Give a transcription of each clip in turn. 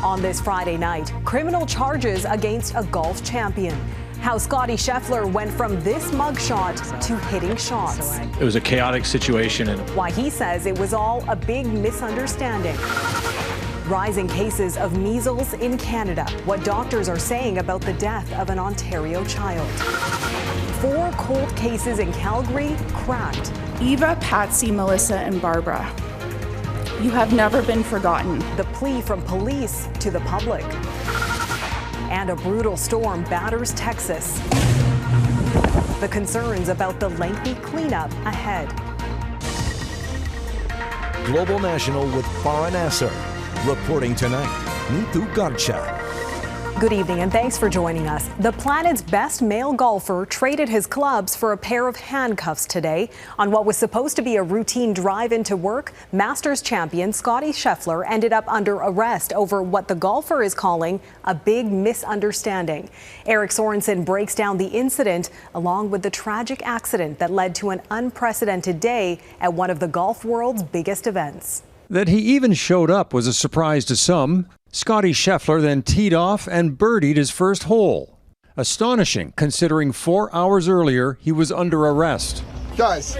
On this Friday night, criminal charges against a golf champion. How Scottie Scheffler went from this mugshot to hitting shots. It was a chaotic situation. And why he says it was all a big misunderstanding. Rising cases of measles in Canada. What doctors are saying about the death of an Ontario child. 4 cold cases in Calgary cracked. Eva, Patsy, Melissa, and Barbara. You have never been forgotten. The plea from police to the public. And a brutal storm batters Texas. The concerns about the lengthy cleanup ahead. Global National with Farah Nasser. Reporting tonight, Nitu Garcha. Good evening and thanks for joining us. The planet's best male golfer traded his clubs for a pair of handcuffs today. On what was supposed to be a routine drive into work, Masters champion Scottie Scheffler ended up under arrest over what the golfer is calling a big misunderstanding. Eric Sorensen breaks down the incident along with the tragic accident that led to an unprecedented day at one of the golf world's biggest events. That he even showed up was a surprise to some. Scottie Scheffler then teed off and birdied his first hole. Astonishing, considering 4 hours earlier he was under arrest. Guys.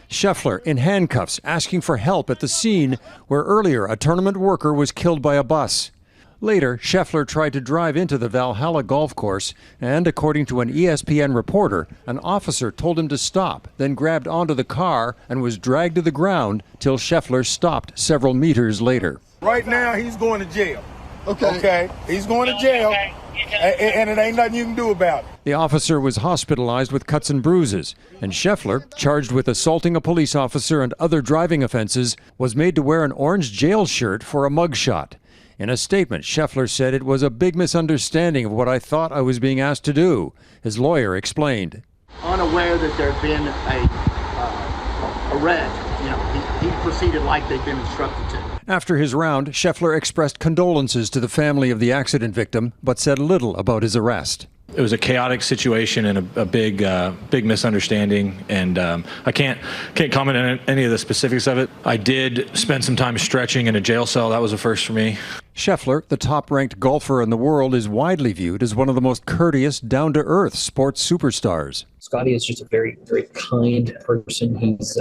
Scheffler in handcuffs, asking for help at the scene where earlier a tournament worker was killed by a bus. Later, Scheffler tried to drive into the Valhalla golf course, and according to an ESPN reporter, an officer told him to stop, then grabbed onto the car and was dragged to the ground till Scheffler stopped several meters later. Right now, he's going to jail. Okay? He's going to jail, and it ain't nothing you can do about it. The officer was hospitalized with cuts and bruises, and Scheffler, charged with assaulting a police officer and other driving offenses, was made to wear an orange jail shirt for a mugshot. In a statement, Scheffler said it was a big misunderstanding of what I thought I was being asked to do. His lawyer explained. Unaware that there had been a arrest, he proceeded like they'd been instructed to. After his round, Scheffler expressed condolences to the family of the accident victim, but said little about his arrest. it was a chaotic situation and a big misunderstanding, and I can't comment on any of the specifics of it. I did spend some time stretching in a jail cell. That was a first for me. Scheffler, the top-ranked golfer in the world, is widely viewed as one of the most courteous, down-to-earth sports superstars. Scottie is just a very, very kind person. He's,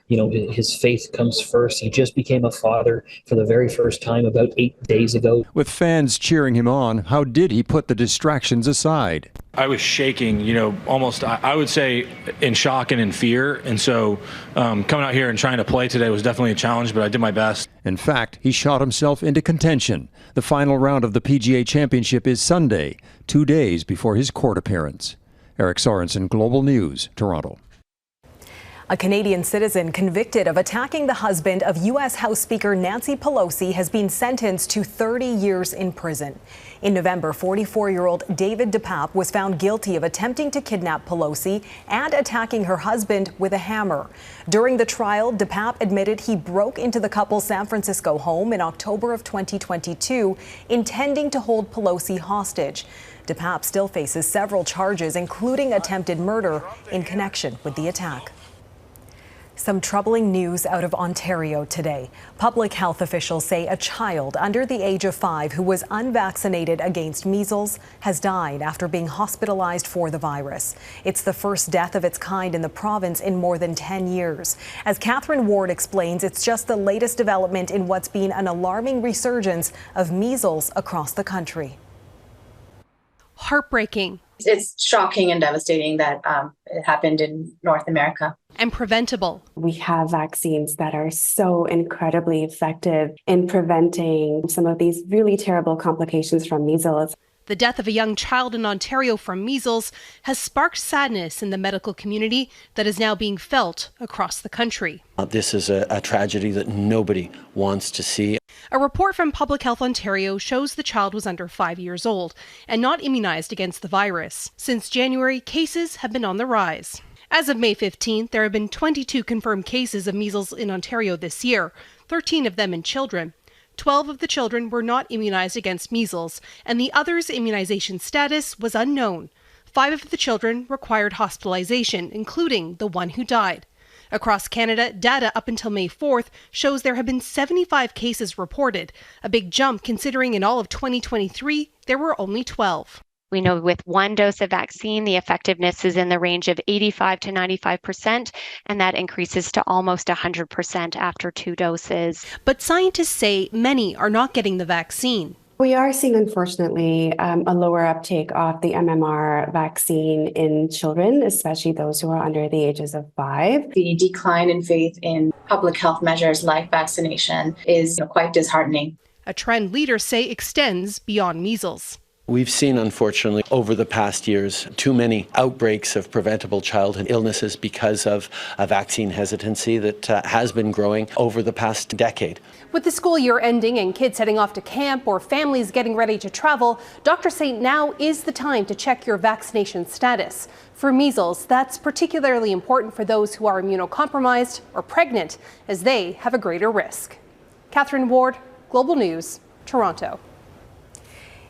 his faith comes first. He just became a father for the very first time about 8 days ago. With fans cheering him on, how did he put the distractions aside? I was shaking, almost, I would say, in shock and in fear. And so coming out here and trying to play today was definitely a challenge, but I did my best. In fact, he shot himself into contention. The final round of the PGA Championship is Sunday, 2 days before his court appearance. Eric Sorensen, Global News, Toronto. A Canadian citizen convicted of attacking the husband of U.S. House Speaker Nancy Pelosi has been sentenced to 30 years in prison. In November, 44-year-old David DePape was found guilty of attempting to kidnap Pelosi and attacking her husband with a hammer. During the trial, DePape admitted he broke into the couple's San Francisco home in October of 2022, intending to hold Pelosi hostage. DePape still faces several charges, including attempted murder in connection with the attack. Some troubling news out of Ontario today. Public health officials say a child under the age of 5 who was unvaccinated against measles has died after being hospitalized for the virus. It's the first death of its kind in the province in more than 10 years. As Katherine Ward explains, it's just the latest development in what's been an alarming resurgence of measles across the country. Heartbreaking. It's shocking and devastating that it happened in North America. And preventable. We have vaccines that are so incredibly effective in preventing some of these really terrible complications from measles. The death of a young child in Ontario from measles has sparked sadness in the medical community that is now being felt across the country. This is a tragedy that nobody wants to see. A report from Public Health Ontario shows the child was under 5 years old and not immunized against the virus. Since January, cases have been on the rise. As of May 15th, there have been 22 confirmed cases of measles in Ontario this year, 13 of them in children. 12 of the children were not immunized against measles, and the others' immunization status was unknown. 5 of the children required hospitalization, including the one who died. Across Canada, data up until May 4th shows there have been 75 cases reported, a big jump considering in all of 2023 there were only 12. We know with one dose of vaccine, the effectiveness is in the range of 85 to 95%, and that increases to almost 100% after 2 doses. But scientists say many are not getting the vaccine. We are seeing, unfortunately, a lower uptake of the MMR vaccine in children, especially those who are under the ages of 5. The decline in faith in public health measures like vaccination is quite disheartening. A trend leaders say extends beyond measles. We've seen, unfortunately, over the past years, too many outbreaks of preventable childhood illnesses because of a vaccine hesitancy that has been growing over the past decade. With the school year ending and kids heading off to camp or families getting ready to travel, doctors say now is the time to check your vaccination status. For measles, that's particularly important for those who are immunocompromised or pregnant, as they have a greater risk. Katherine Ward, Global News, Toronto.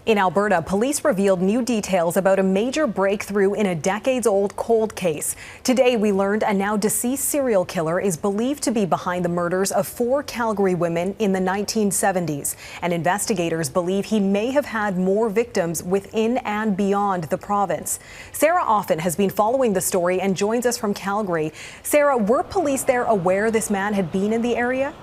In Alberta, police revealed new details about a major breakthrough in a decades-old cold case. Today, we learned a now deceased serial killer is believed to be behind the murders of 4 Calgary women in the 1970s. And investigators believe he may have had more victims within and beyond the province. Sarah Offen has been following the story and joins us from Calgary. Sarah, were police there aware this man had been in the area?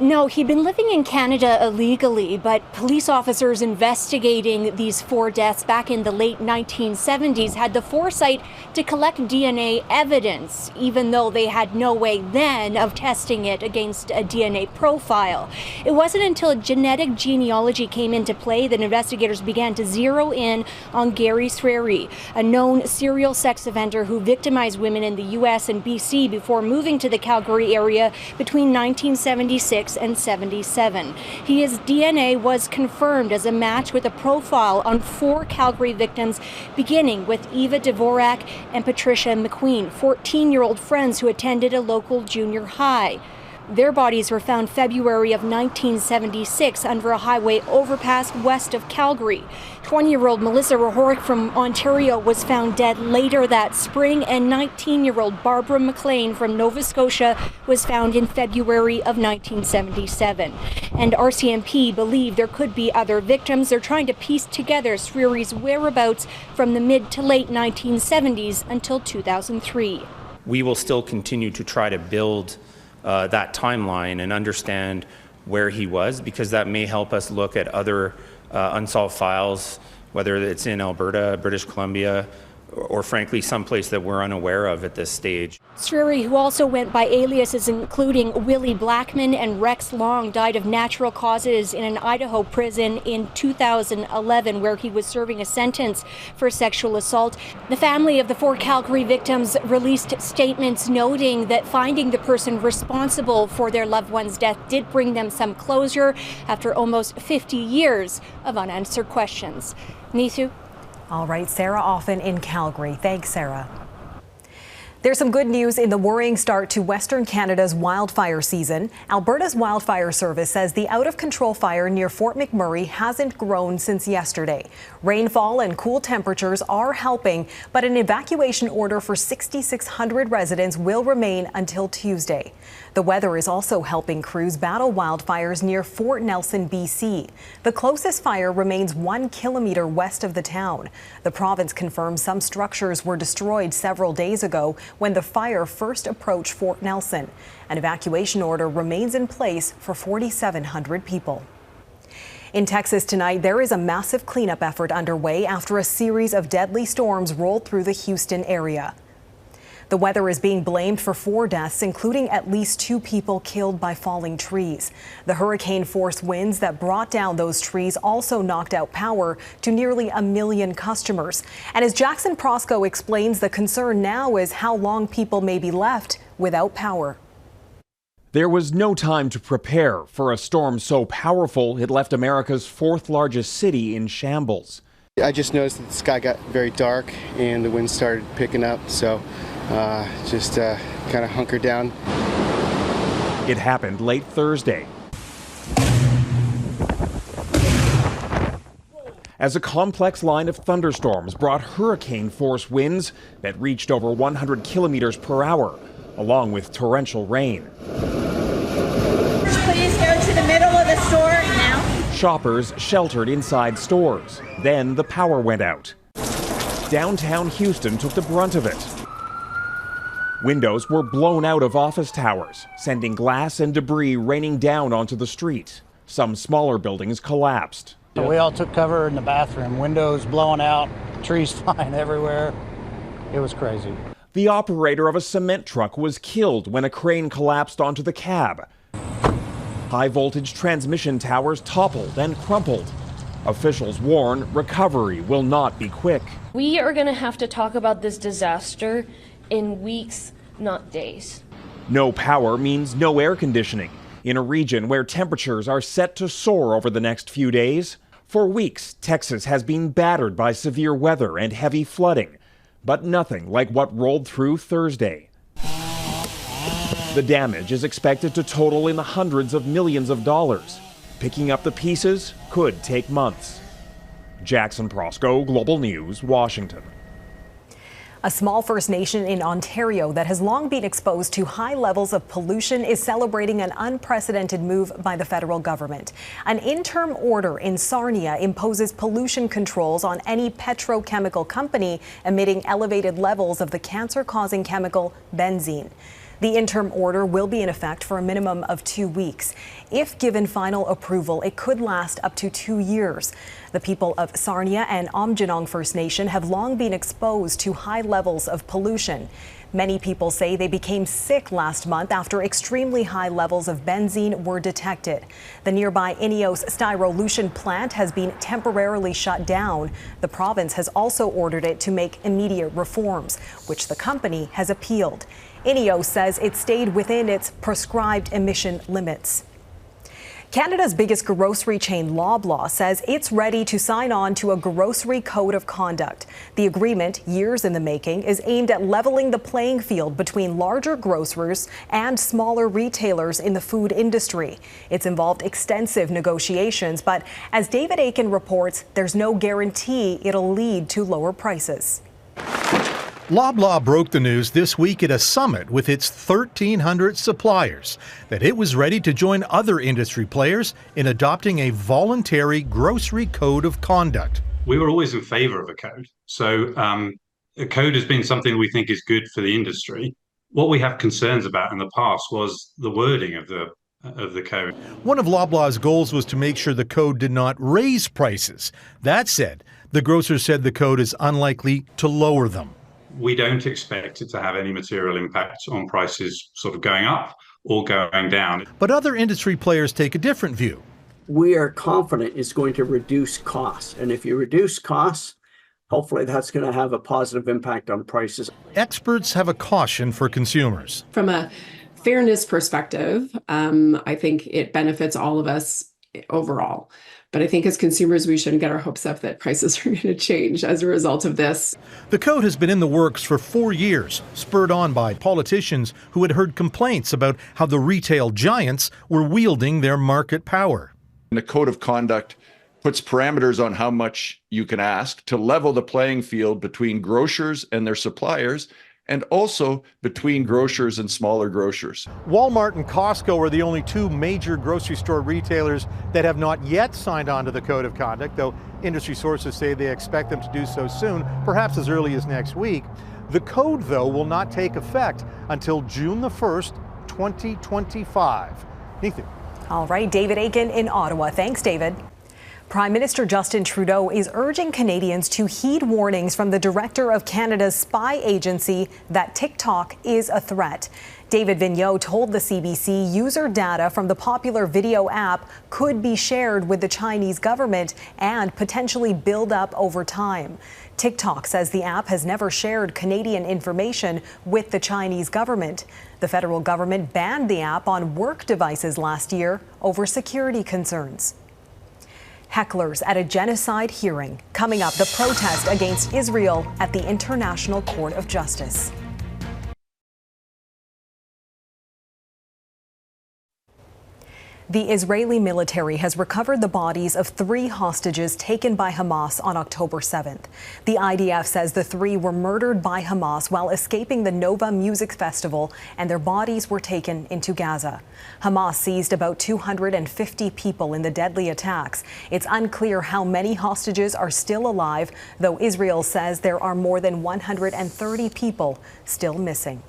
No, he'd been living in Canada illegally, but police officers investigating these 4 deaths back in the late 1970s had the foresight to collect DNA evidence, even though they had no way then of testing it against a DNA profile. It wasn't until genetic genealogy came into play that investigators began to zero in on Gary Swery, a known serial sex offender who victimized women in the U.S. and BC before moving to the Calgary area between 1976 and 77. His DNA was confirmed as a match with a profile on 4 Calgary victims, beginning with Eva Dvorak and Patricia McQueen, 14-year-old friends who attended a local junior high. Their bodies were found February of 1976 under a highway overpass west of Calgary. 20-year-old Melissa Rahoric from Ontario was found dead later that spring, and 19-year-old Barbara McLean from Nova Scotia was found in February of 1977. And RCMP believe there could be other victims. They're trying to piece together Swery's whereabouts from the mid to late 1970s until 2003. We will still continue to try to build that timeline and understand where he was, because that may help us look at other unsolved files, whether it's in Alberta, British Columbia, or frankly someplace that we're unaware of at this stage. Swery, who also went by aliases including Willie Blackman and Rex Long, died of natural causes in an Idaho prison in 2011, where he was serving a sentence for sexual assault. The family of the 4 Calgary victims released statements noting that finding the person responsible for their loved one's death did bring them some closure after almost 50 years of unanswered questions. Nisu? All right, Sarah Offen in Calgary. Thanks, Sarah. There's some good news in the worrying start to Western Canada's wildfire season. Alberta's wildfire service says the out-of-control fire near Fort McMurray hasn't grown since yesterday. Rainfall and cool temperatures are helping, but an evacuation order for 6,600 residents will remain until Tuesday. The weather is also helping crews battle wildfires near Fort Nelson, BC. The closest fire remains 1 kilometer west of the town. The province confirms some structures were destroyed several days ago when the fire first approached Fort Nelson. An evacuation order remains in place for 4,700 people. In Texas tonight, there is a massive cleanup effort underway after a series of deadly storms rolled through the Houston area. The weather is being blamed for 4 deaths, including at least 2 people killed by falling trees. The hurricane-force winds that brought down those trees also knocked out power to nearly 1 million customers. And as Jackson Prosco explains, the concern now is how long people may be left without power. There was no time to prepare for a storm so powerful it left America's 4th largest city in shambles. I just noticed that the sky got very dark and the wind started picking up, so just kind of hunkered down. It happened late Thursday, as a complex line of thunderstorms brought hurricane-force winds that reached over 100 kilometers per hour. along with torrential rain. Please go to the middle of the store now. Shoppers sheltered inside stores. Then the power went out. Downtown Houston took the brunt of it. Windows were blown out of office towers, sending glass and debris raining down onto the street. Some smaller buildings collapsed. We all took cover in the bathroom, windows blowing out, trees flying everywhere. It was crazy. The operator of a cement truck was killed when a crane collapsed onto the cab. High-voltage transmission towers toppled and crumpled. Officials warn recovery will not be quick. We are going to have to talk about this disaster in weeks, not days. No power means no air conditioning. In a region where temperatures are set to soar over the next few days. For weeks, Texas has been battered by severe weather and heavy flooding, but nothing like what rolled through Thursday. The damage is expected to total in the hundreds of millions of dollars. Picking up the pieces could take months. Jackson Prosco, Global News, Washington. A small First Nation in Ontario that has long been exposed to high levels of pollution is celebrating an unprecedented move by the federal government. An interim order in Sarnia imposes pollution controls on any petrochemical company emitting elevated levels of the cancer-causing chemical benzene. The interim order will be in effect for a minimum of 2 weeks. If given final approval, it could last up to 2 years. The people of Sarnia and Aamjiwnaang First Nation have long been exposed to high levels of pollution. Many people say they became sick last month after extremely high levels of benzene were detected. The nearby Ineos styrolution plant has been temporarily shut down. The province has also ordered it to make immediate reforms, which the company has appealed. Ineos says it stayed within its prescribed emission limits. Canada's biggest grocery chain, Loblaw, says it's ready to sign on to a grocery code of conduct. The agreement, years in the making, is aimed at leveling the playing field between larger grocers and smaller retailers in the food industry. It's involved extensive negotiations, but as David Aiken reports, there's no guarantee it'll lead to lower prices. Loblaw broke the news this week at a summit with its 1,300 suppliers that it was ready to join other industry players in adopting a voluntary grocery code of conduct. We were always in favor of a code. So a code has been something we think is good for the industry. What we have concerns about in the past was the wording of the code. One of Loblaw's goals was to make sure the code did not raise prices. That said, the grocers said the code is unlikely to lower them. We don't expect it to have any material impact on prices sort of going up or going down. But other industry players take a different view. We are confident it's going to reduce costs. And if you reduce costs, hopefully that's going to have a positive impact on prices. Experts have a caution for consumers. From a fairness perspective, I think it benefits all of us overall. But I think as consumers, we shouldn't get our hopes up that prices are going to change as a result of this. The code has been in the works for 4 years, spurred on by politicians who had heard complaints about how the retail giants were wielding their market power. The code of conduct puts parameters on how much you can ask to level the playing field between grocers and their suppliers, and also between grocers and smaller grocers. Walmart and Costco are the only two major grocery store retailers that have not yet signed on to the Code of Conduct, though industry sources say they expect them to do so soon, perhaps as early as next week. The code, though, will not take effect until June the 1st, 2025. Nathan. All right, David Aiken in Ottawa. Thanks, David. Prime Minister Justin Trudeau is urging Canadians to heed warnings from the director of Canada's spy agency that TikTok is a threat. David Vigneault told the CBC user data from the popular video app could be shared with the Chinese government and potentially build up over time. TikTok says the app has never shared Canadian information with the Chinese government. The federal government banned the app on work devices last year over security concerns. Hecklers at a genocide hearing. Coming up, the protest against Israel at the International Court of Justice. The Israeli military has recovered the bodies of 3 hostages taken by Hamas on October 7th. The IDF says the 3 were murdered by Hamas while escaping the Nova Music Festival, and their bodies were taken into Gaza. Hamas seized about 250 people in the deadly attacks. It's unclear how many hostages are still alive, though Israel says there are more than 130 people still missing.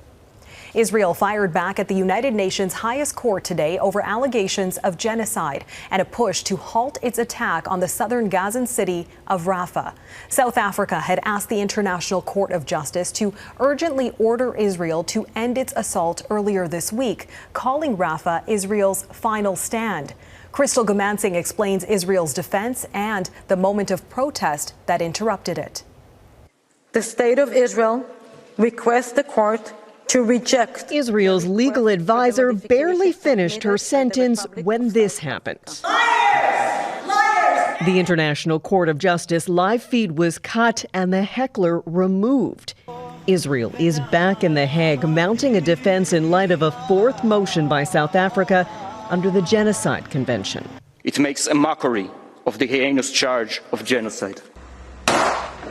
Israel fired back at the United Nations highest court today over allegations of genocide and a push to halt its attack on the southern Gazan city of Rafah. South Africa had asked the International Court of Justice to urgently order Israel to end its assault earlier this week, calling Rafah Israel's final stand. Crystal Gamansing explains Israel's defense and the moment of protest that interrupted it. The State of Israel requests the court to reject. Israel's legal advisor barely finished her sentence when this happened. Liars! Liars! The International Court of Justice live feed was cut and the heckler removed. Israel is back in The Hague, mounting a defense in light of a 4th motion by South Africa under the Genocide Convention. It makes a mockery of the heinous charge of genocide.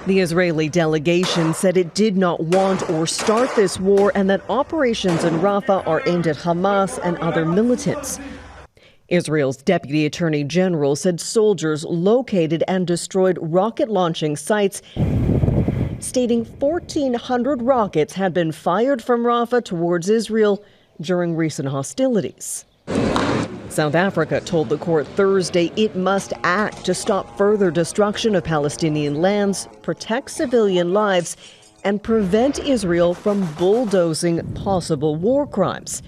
The Israeli delegation said it did not want or start this war and that operations in Rafah are aimed at Hamas and other militants. Israel's Deputy Attorney General said soldiers located and destroyed rocket launching sites, stating 1,400 rockets had been fired from Rafah towards Israel during recent hostilities. South Africa told the court Thursday it must act to stop further destruction of Palestinian lands, protect civilian lives, and prevent Israel from bulldozing possible war crimes.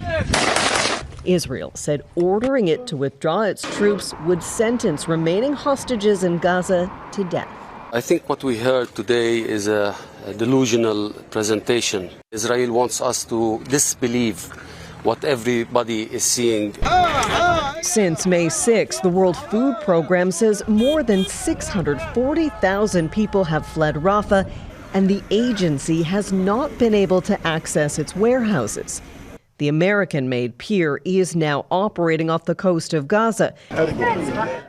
Israel said ordering it to withdraw its troops would sentence remaining hostages in Gaza to death. I think what we heard today is a delusional presentation. Israel wants us to disbelieve what everybody is seeing. Since May 6, the World Food Program says more than 640,000 people have fled Rafah, and the agency has not been able to access its warehouses. The American-made pier is now operating off the coast of Gaza.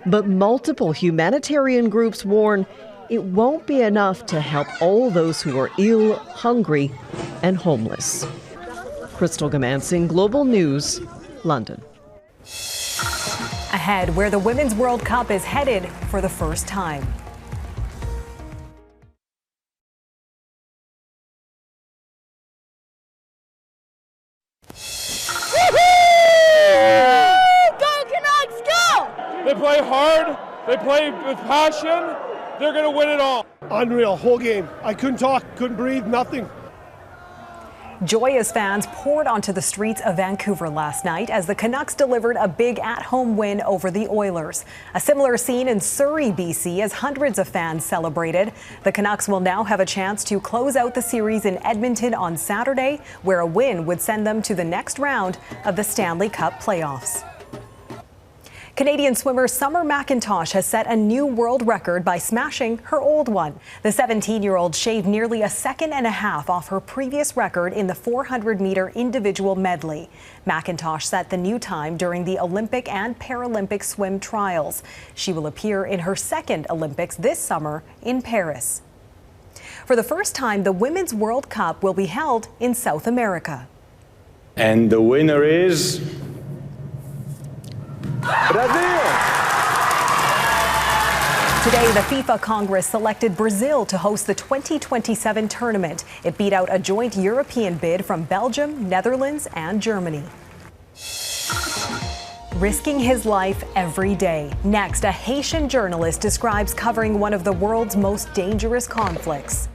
But multiple humanitarian groups warn it won't be enough to help all those who are ill, hungry, and homeless. Crystal Gamansing, Global News, London. Ahead, where the Women's World Cup is headed for the first time. Go Canucks, go! They play hard, they play with passion, they're going to win it all. Unreal, whole game. I couldn't talk, couldn't breathe, nothing. Joyous fans poured onto the streets of Vancouver last night as the Canucks delivered a big at-home win over the Oilers. A similar scene in Surrey, BC, as hundreds of fans celebrated. The Canucks will now have a chance to close out the series in Edmonton on Saturday, where a win would send them to the next round of the Stanley Cup playoffs. Canadian swimmer Summer McIntosh has set a new world record by smashing her old one. The 17-year-old shaved nearly 1.5 seconds off her previous record in the 400-meter individual medley. McIntosh set the new time during the Olympic and Paralympic swim trials. She will appear in her second Olympics this summer in Paris. For the first time, the Women's World Cup will be held in South America. And the winner is Brazil! Today, the FIFA Congress selected Brazil to host the 2027 tournament. It beat out a joint European bid from Belgium, Netherlands, and Germany. Risking his life every day. Next, a Haitian journalist describes covering one of the world's most dangerous conflicts.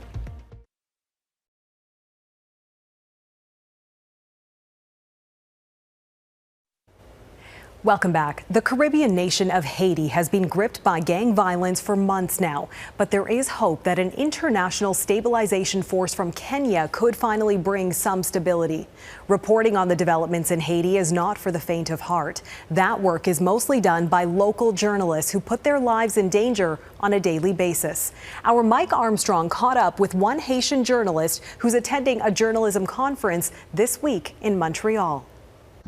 Welcome back. The Caribbean nation of Haiti has been gripped by gang violence for months now, but there is hope that an international stabilization force from Kenya could finally bring some stability. Reporting on the developments in Haiti is not for the faint of heart. That work is mostly done by local journalists who put their lives in danger on a daily basis. Our Mike Armstrong caught up with one Haitian journalist who's attending a journalism conference this week in Montreal.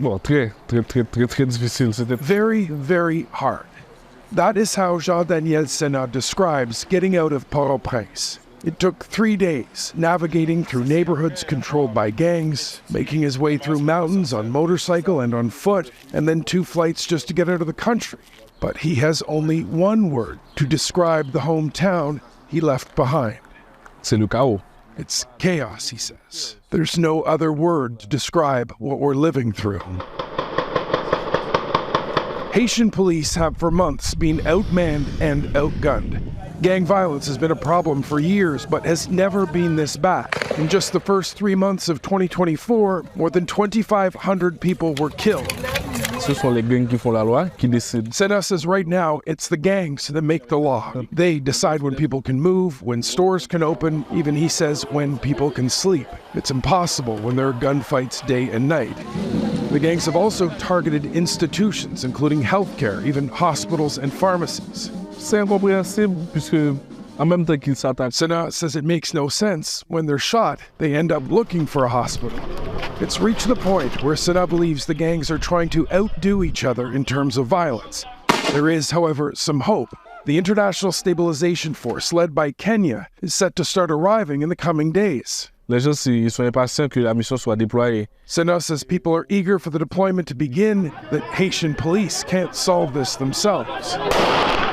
Très difficile. C'était very, very hard. That is how Jean-Daniel Senat describes getting out of Port-au-Prince. It took 3 days, navigating through neighborhoods controlled by gangs, making his way through mountains on motorcycle and on foot, and then 2 flights just to get out of the country. But he has only one word to describe the hometown he left behind. C'est le chaos. It's chaos, he says. There's no other word to describe what we're living through. Haitian police have for months been outmanned and outgunned. Gang violence has been a problem for years, but has never been this bad. In just the first 3 months of 2024, more than 2,500 people were killed. Ce sont les gangs qui font la loi, qui décident. Senat says right now, it's the gangs that make the law. They decide when people can move, when stores can open, even he says when people can sleep. It's impossible when there are gunfights day and night. The gangs have also targeted institutions, including healthcare, even hospitals and pharmacies. C'est incompréhensible, puisque en même temps qu'ils s'attaquent. Senat says it makes no sense. When they're shot, they end up looking for a hospital. It's reached the point where Senat believes the gangs are trying to outdo each other in terms of violence. There is, however, some hope. The International Stabilization Force, led by Kenya, is set to start arriving in the coming days. Les gens ils sont impatients que la mission soit déployée. Senat says people are eager for the deployment to begin, that Haitian police can't solve this themselves.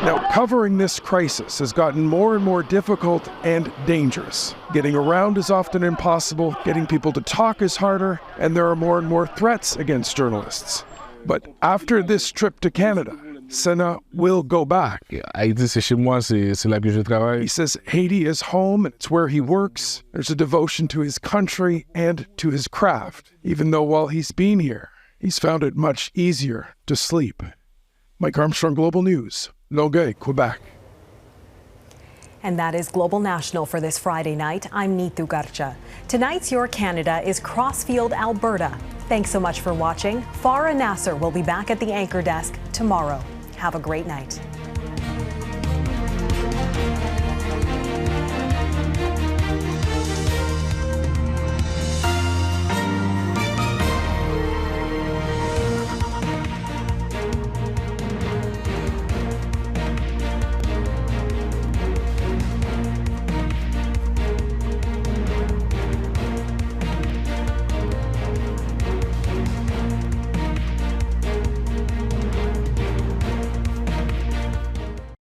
Now, covering this crisis has gotten more and more difficult and dangerous. Getting around is often impossible, getting people to talk is harder, and there are more and more threats against journalists. But after this trip to Canada, Senat will go back. Haiti, c'est chez moi, c'est là que je travaille. He says Haiti is home and it's where he works. There's a devotion to his country and to his craft, even though while he's been here, he's found it much easier to sleep. Mike Armstrong, Global News, Longueuil, Quebec. And that is Global National for this Friday night. I'm Neetu Garcha. Tonight's Your Canada is Crossfield, Alberta. Thanks so much for watching. Farah Nasser will be back at the anchor desk tomorrow. Have a great night.